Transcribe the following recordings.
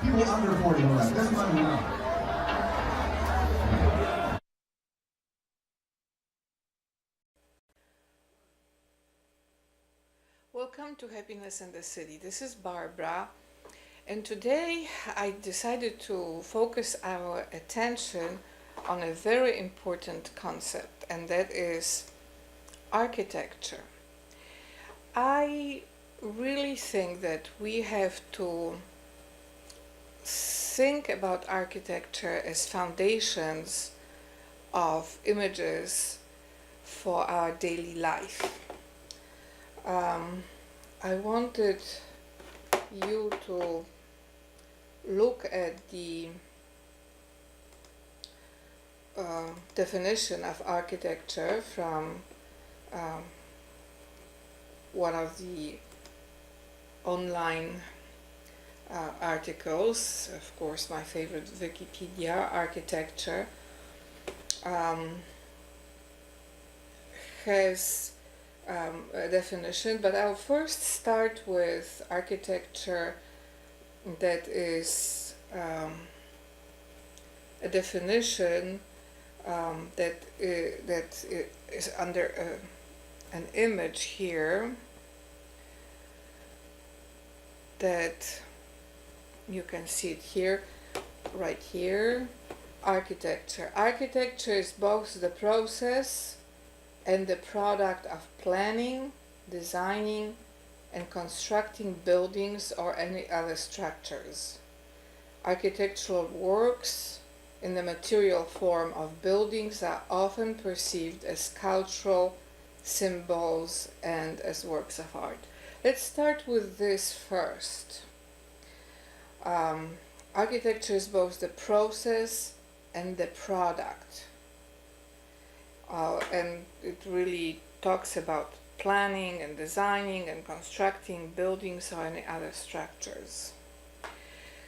People under 40 know that. Doesn't matter now. Welcome to Happiness in the City. This is Barbara, and today I decided to focus our attention on a very important concept, and that is architecture. I really think that we have to think about architecture as foundations of images for our daily life. I wanted you to look at the definition of architecture from one of the online articles, of course my favorite, Wikipedia. Architecture has a definition, but I'll first start with architecture that is a definition that is under an image here that you can see it here, right here. Architecture. Architecture is both the process and the product of planning, designing, and constructing buildings or any other structures. Architectural works in the material form of buildings are often perceived as cultural symbols and as works of art. Let's start with this first. Architecture is both the process and the product. And it really talks about planning and designing and constructing buildings or any other structures.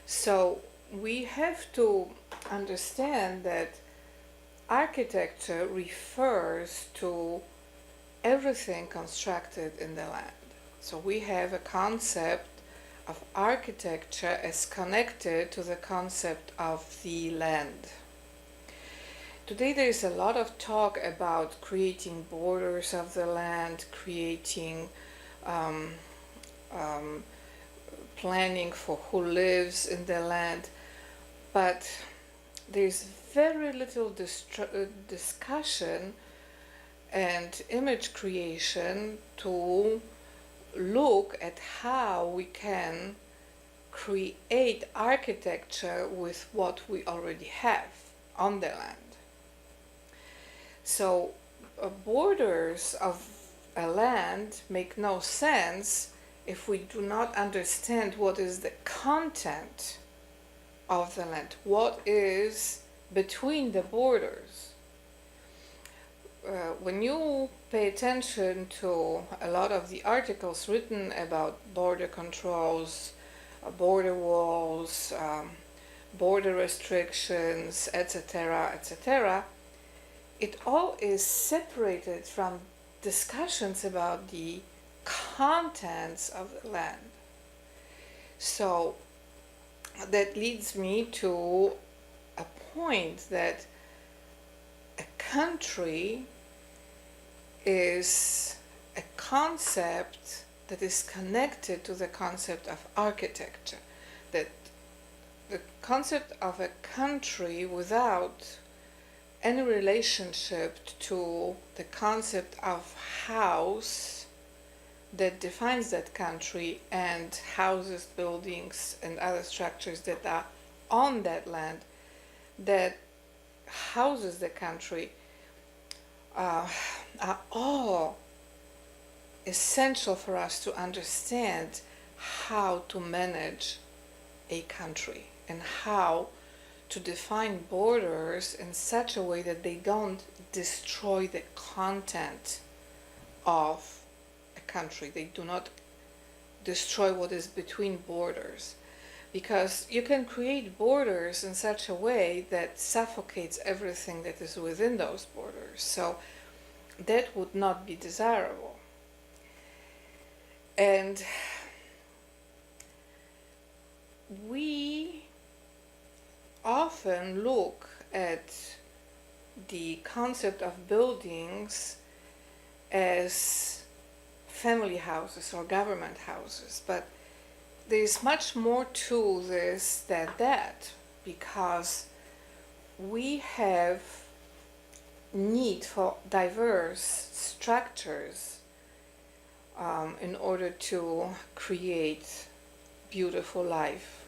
So we have to understand that architecture refers to everything constructed in the land. So we have a concept of architecture as connected to the concept of the land. Today there is a lot of talk about creating borders of the land, creating planning for who lives in the land, but there's very little discussion and image creation to look at how we can create architecture with what we already have on the land. So borders of a land make no sense if we do not understand what is the content of the land, what is between the borders. When you pay attention to a lot of the articles written about border controls, border walls, border restrictions, etc., etc., it all is separated from discussions about the contents of the land. So that leads me to a point that a country is a concept that is connected to the concept of architecture. That the concept of a country without any relationship to the concept of house that defines that country and houses, buildings, and other structures that are on that land that houses the country are all essential for us to understand how to manage a country and how to define borders in such a way that they don't destroy the content of a country. They do not destroy what is between borders, because you can create borders in such a way that suffocates everything that is within those borders. So that would not be desirable. And we often look at the concept of buildings as family houses or government houses, but there is much more to this than that, because we have need for diverse structures in order to create beautiful life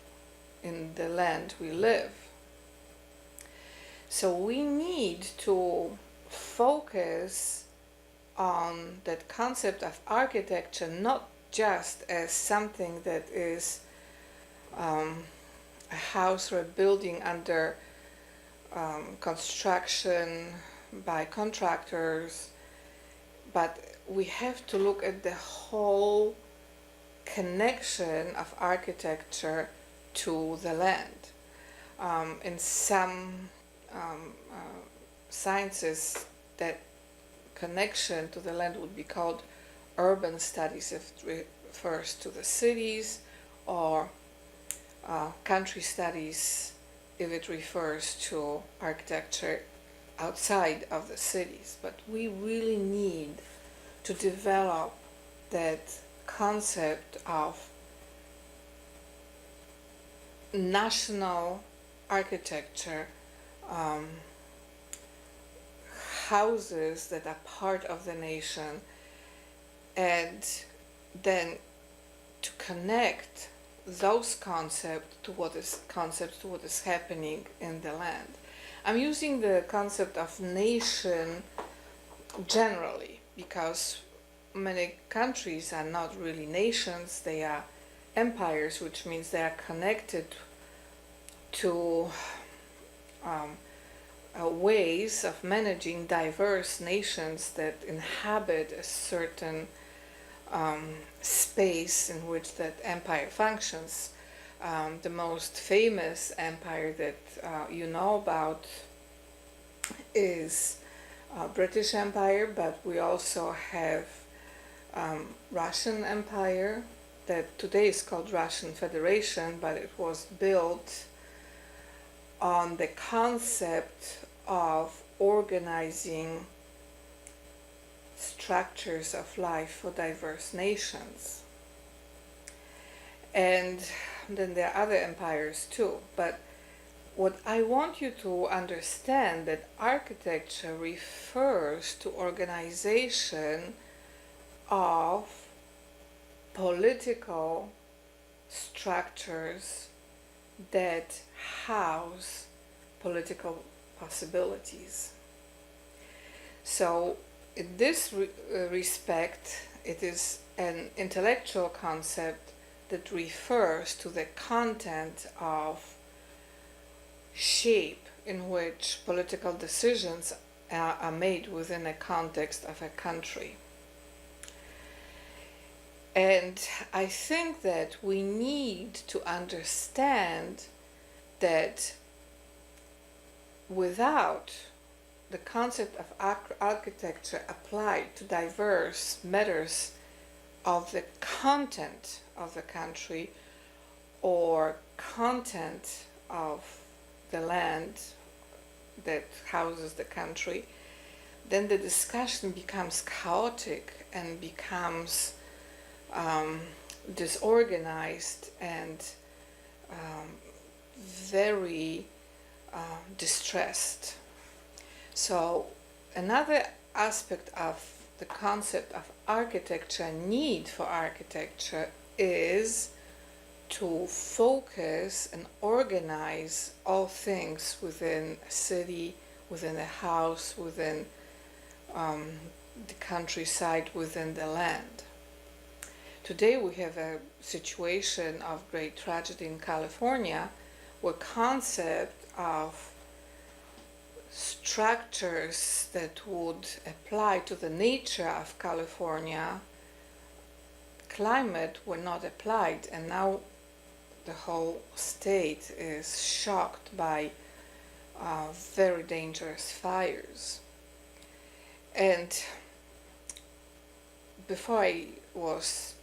in the land we live. So we need to focus on that concept of architecture not just as something that is a house or a building under construction by contractors, but we have to look at the whole connection of architecture to the land. In some sciences, that connection to the land would be called urban studies if it refers to the cities, or country studies if it refers to architecture outside of the cities. But we really need to develop that concept of national architecture, houses that are part of the nation, and then to connect those concepts to what is happening in the land. I'm using the concept of nation generally because many countries are not really nations, they are empires, which means they are connected to ways of managing diverse nations that inhabit a certain space in which that empire functions. The most famous empire that you know about is British Empire, but we also have Russian Empire that today is called Russian Federation, but it was built on the concept of organizing structures of life for diverse nations. And then there are other empires too, but what I want you to understand that architecture refers to organization of political structures that house political possibilities. So in this respect, it is an intellectual concept that refers to the content of shape in which political decisions are made within a context of a country. And I think that we need to understand that without the concept of architecture applied to diverse matters of the content of the country or content of the land that houses the country, then the discussion becomes chaotic and becomes disorganized and very distressed. So another aspect of the concept of architecture, need for architecture, is to focus and organize all things within a city, within a house, within the countryside, within the land. Today we have a situation of great tragedy in California where concept of structures that would apply to the nature of California climate were not applied, and now the whole state is shocked by very dangerous fires. And before I was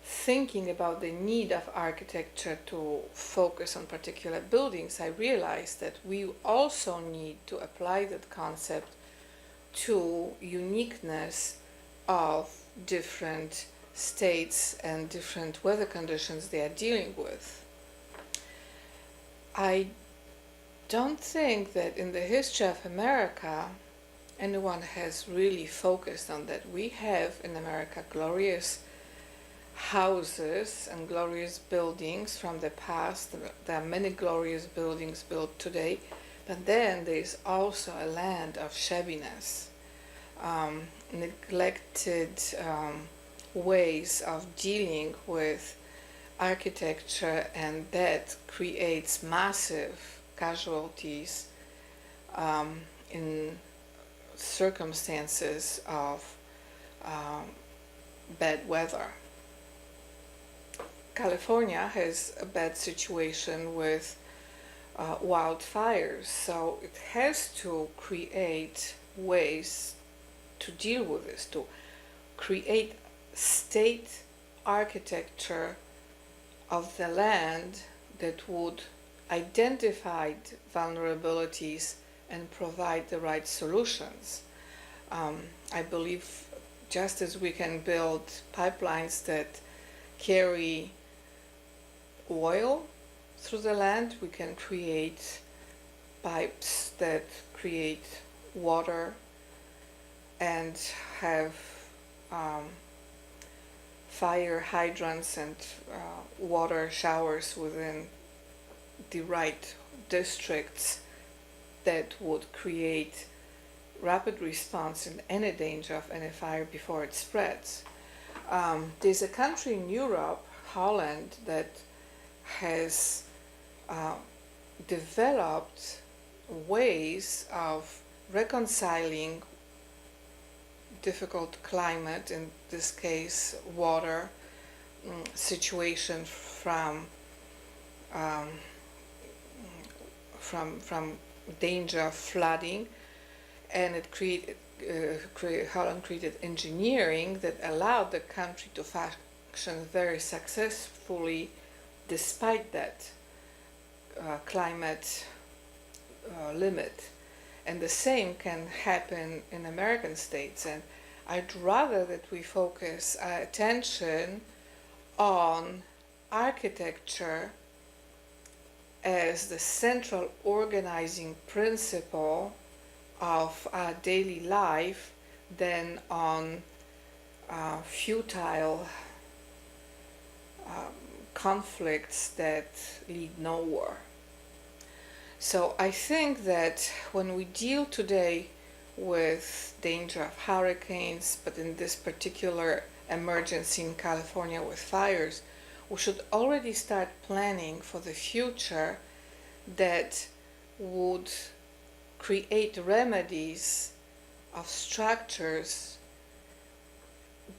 thinking about the need of architecture to focus on particular buildings, I realized that we also need to apply that concept to uniqueness of different states and different weather conditions they are dealing with. I don't think that in the history of America anyone has really focused on that. We have in America glorious houses and glorious buildings from the past. There are many glorious buildings built today, but then there is also a land of shabbiness, neglected ways of dealing with architecture, and that creates massive casualties in circumstances of bad weather. California has a bad situation with wildfires, so it has to create ways to deal with this, to create state architecture of the land that would identify vulnerabilities and provide the right solutions. I believe just as we can build pipelines that carry oil through the land, we can create pipes that create water and have fire hydrants and water showers within the right districts that would create rapid response in any danger of any fire before it spreads. There's a country in Europe, Holland, that has developed ways of reconciling difficult climate, in this case water, situation from danger of flooding, and it Holland created engineering that allowed the country to function very successfully despite that climate limit. And the same can happen in American states, and I'd rather that we focus our attention on architecture as the central organizing principle of our daily life than on futile conflicts that lead nowhere. So I think that when we deal today with danger of hurricanes, but in this particular emergency in California with fires, we should already start planning for the future that would create remedies of structures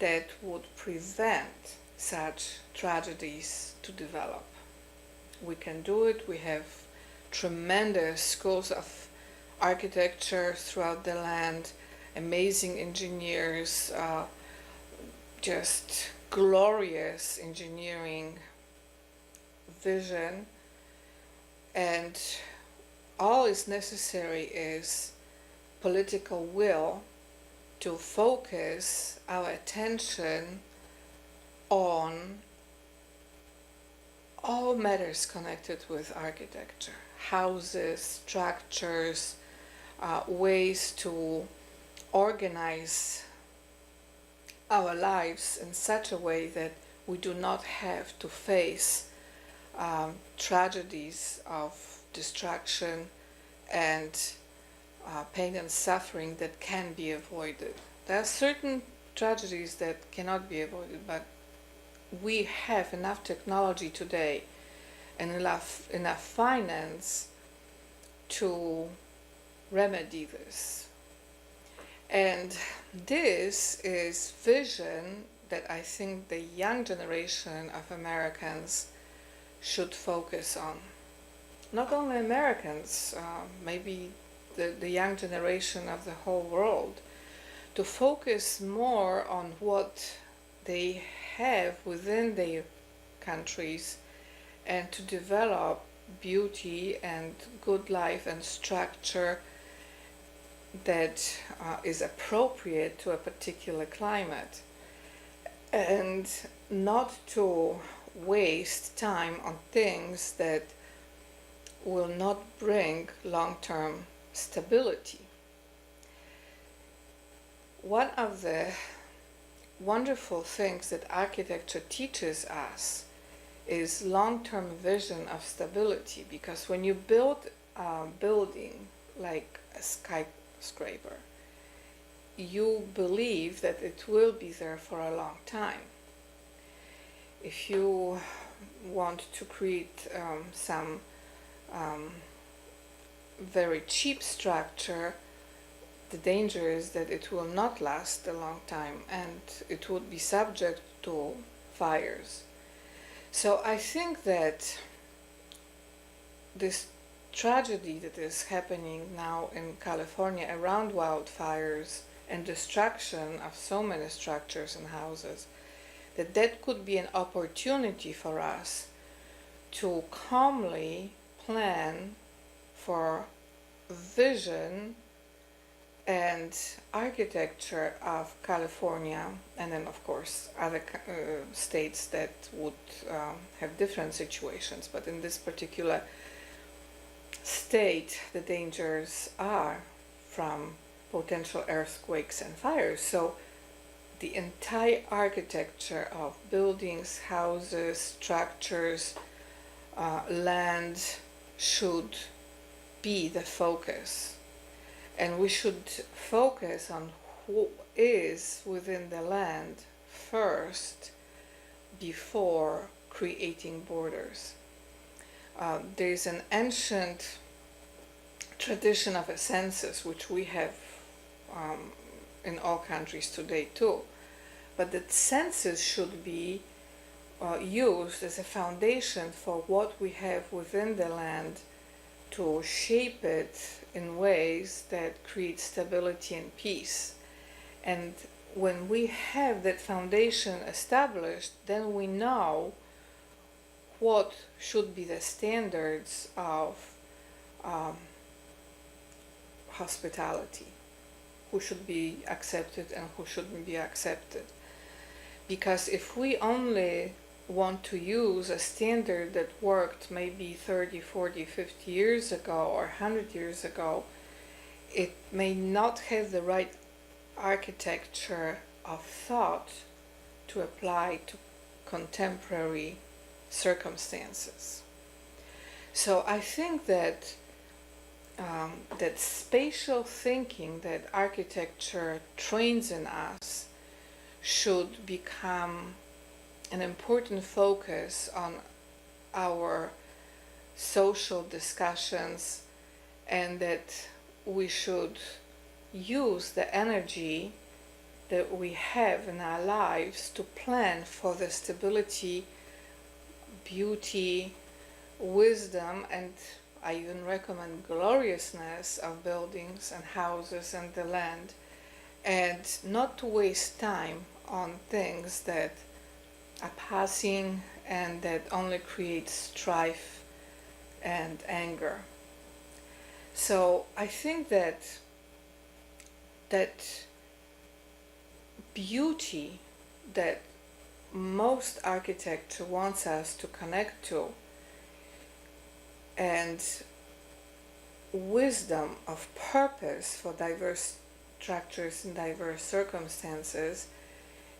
that would prevent such tragedies to develop. We can do it. We have tremendous schools of architecture throughout the land, amazing engineers, just glorious engineering vision, and all is necessary is political will to focus our attention on all matters connected with architecture, houses, structures, ways to organize our lives in such a way that we do not have to face tragedies of destruction and pain and suffering that can be avoided. There are certain tragedies that cannot be avoided, but we have enough technology today and enough finance to remedy this. And this is vision that I think the young generation of Americans should focus on. Not only Americans, maybe the young generation of the whole world, to focus more on what they have within their countries and to develop beauty and good life and structure that is appropriate to a particular climate, and not to waste time on things that will not bring long-term stability. One of the wonderful things that architecture teaches us is long-term vision of stability, because when you build a building like a skyscraper, you believe that it will be there for a long time. If you want to create some very cheap structure, the danger is that it will not last a long time and it would be subject to fires. So I think that this tragedy that is happening now in California around wildfires and destruction of so many structures and houses, that could be an opportunity for us to calmly plan for vision and architecture of California, and then of course other states that would have different situations, but in this particular state the dangers are from potential earthquakes and fires. So the entire architecture of buildings, houses, structures, land should be the focus. And we should focus on who is within the land first before creating borders. There is an ancient tradition of a census, which we have in all countries today too. But the census should be used as a foundation for what we have within the land, to shape it in ways that create stability and peace. And when we have that foundation established, then we know what should be the standards of hospitality, who should be accepted and who shouldn't be accepted. Because if we only want to use a standard that worked maybe 30, 40, 50 years ago or 100 years ago, it may not have the right architecture of thought to apply to contemporary circumstances. So I think that that spatial thinking that architecture trains in us should become an important focus on our social discussions, and that we should use the energy that we have in our lives to plan for the stability, beauty, wisdom, and I even recommend gloriousness of buildings and houses and the land, and not to waste time on things that are passing and that only create strife and anger. So I think that beauty that most architecture wants us to connect to, and wisdom of purpose for diverse structures and diverse circumstances,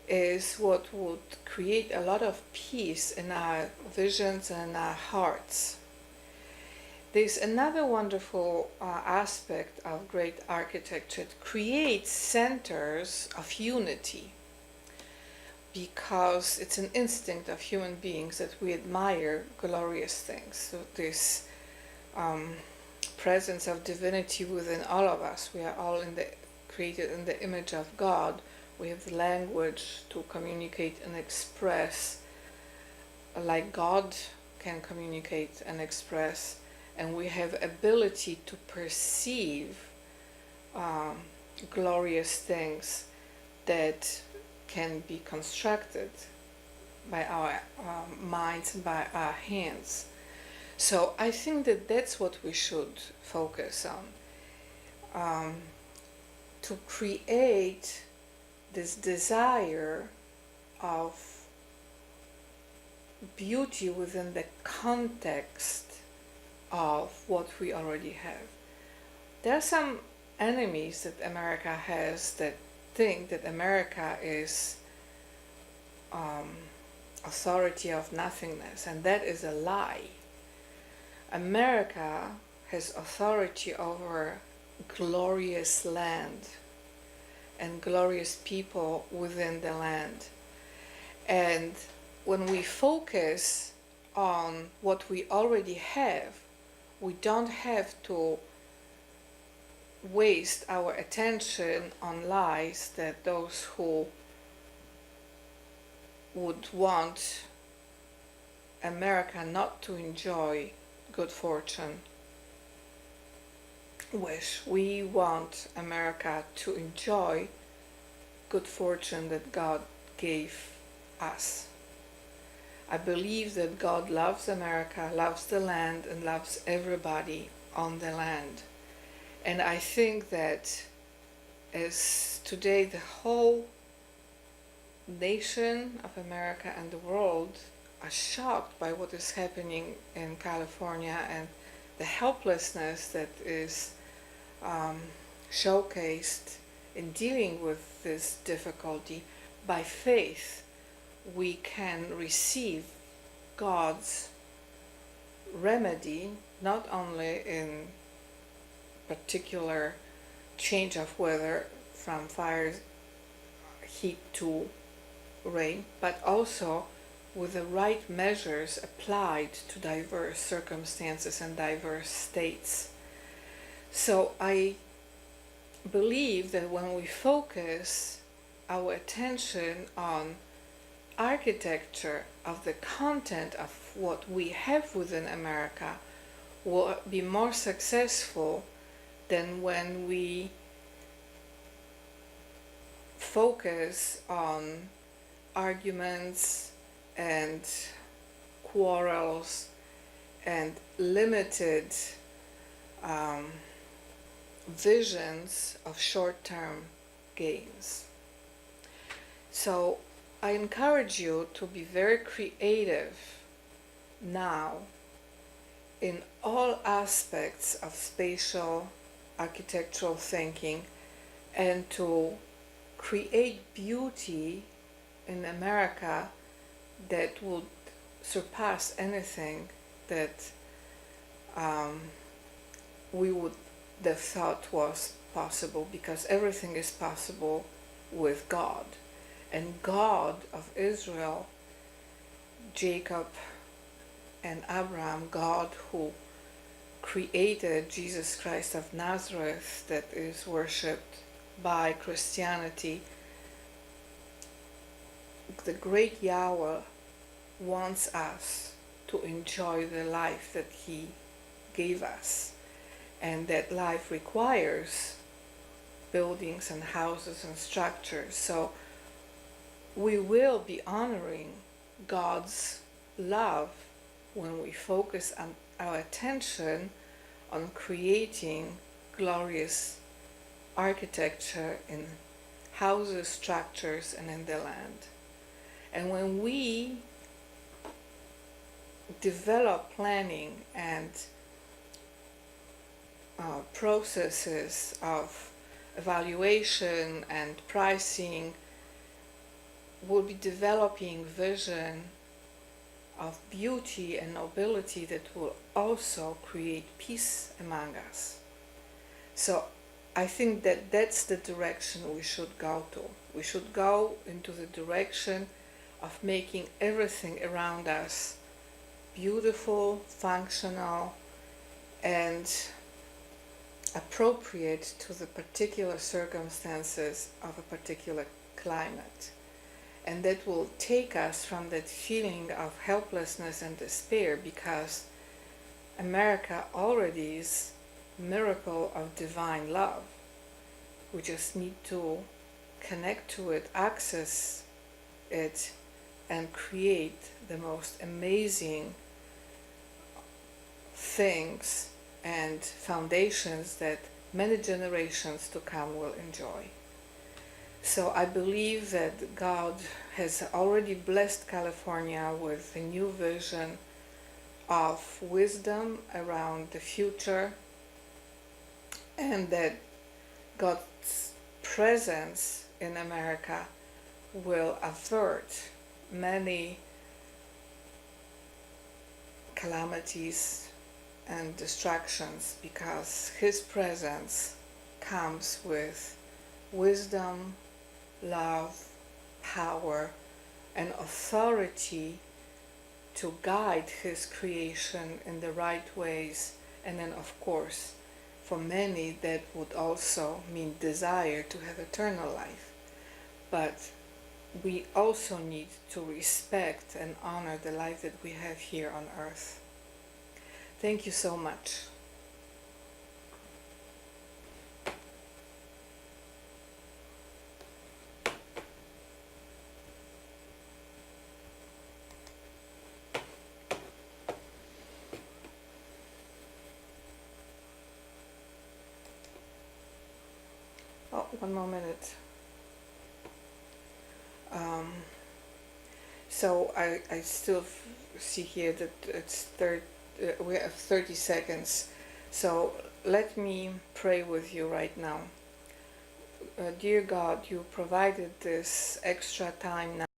is what would create a lot of peace in our visions and in our hearts. There's another wonderful aspect of great architecture. It creates centers of unity, because it's an instinct of human beings that we admire glorious things. So this presence of divinity within all of us. We are all created in the image of God. We have the language to communicate and express like God can communicate and express, and we have ability to perceive glorious things that can be constructed by our minds and by our hands. So I think that that's what we should focus on, to create this desire of beauty within the context of what we already have. There are some enemies that America has that think that America is authority of nothingness, and that is a lie. America has authority over glorious land and glorious people within the land. And when we focus on what we already have, we don't have to waste our attention on lies that those who would want America not to enjoy good fortune wish. We want America to enjoy good fortune that God gave us. I believe that God loves America, loves the land, and loves everybody on the land. And I think that as today the whole nation of America and the world are shocked by what is happening in California and the helplessness that is showcased in dealing with this difficulty, by faith we can receive God's remedy, not only in particular change of weather from fire, heat to rain, but also with the right measures applied to diverse circumstances and diverse states. So I believe that when we focus our attention on architecture of the content of what we have within America, will be more successful than when we focus on arguments and quarrels and limited visions of short-term gains. So I encourage you to be very creative now in all aspects of spatial architectural thinking, and to create beauty in America that would surpass anything that we would have thought was possible, because everything is possible with God. And God of Israel, Jacob and Abraham, God who created Jesus Christ of Nazareth that is worshipped by Christianity, the great Yahweh wants us to enjoy the life that He gave us. And that life requires buildings and houses and structures. So we will be honoring God's love when we focus on our attention on creating glorious architecture in houses, structures, and in the land. And when we develop planning and processes of evaluation and pricing, we'll be developing vision of beauty and nobility that will also create peace among us. So I think that that's the direction we should go to. We should go into the direction of making everything around us beautiful, functional, and appropriate to the particular circumstances of a particular climate. And that will take us from that feeling of helplessness and despair, because America already is a miracle of divine love. We just need to connect to it, access it and create the most amazing things and foundations that many generations to come will enjoy. So I believe that God has already blessed California with a new vision of wisdom around the future, and that God's presence in America will avert many calamities and distractions, because His presence comes with wisdom, love, power, and authority to guide His creation in the right ways. And then, of course, for many that would also mean desire to have eternal life. But we also need to respect and honor the life that we have here on earth. Thank you so much. Oh, one more minute. So I still see here that it's we have 30 seconds. So let me pray with you right now. Dear God, you provided this extra time now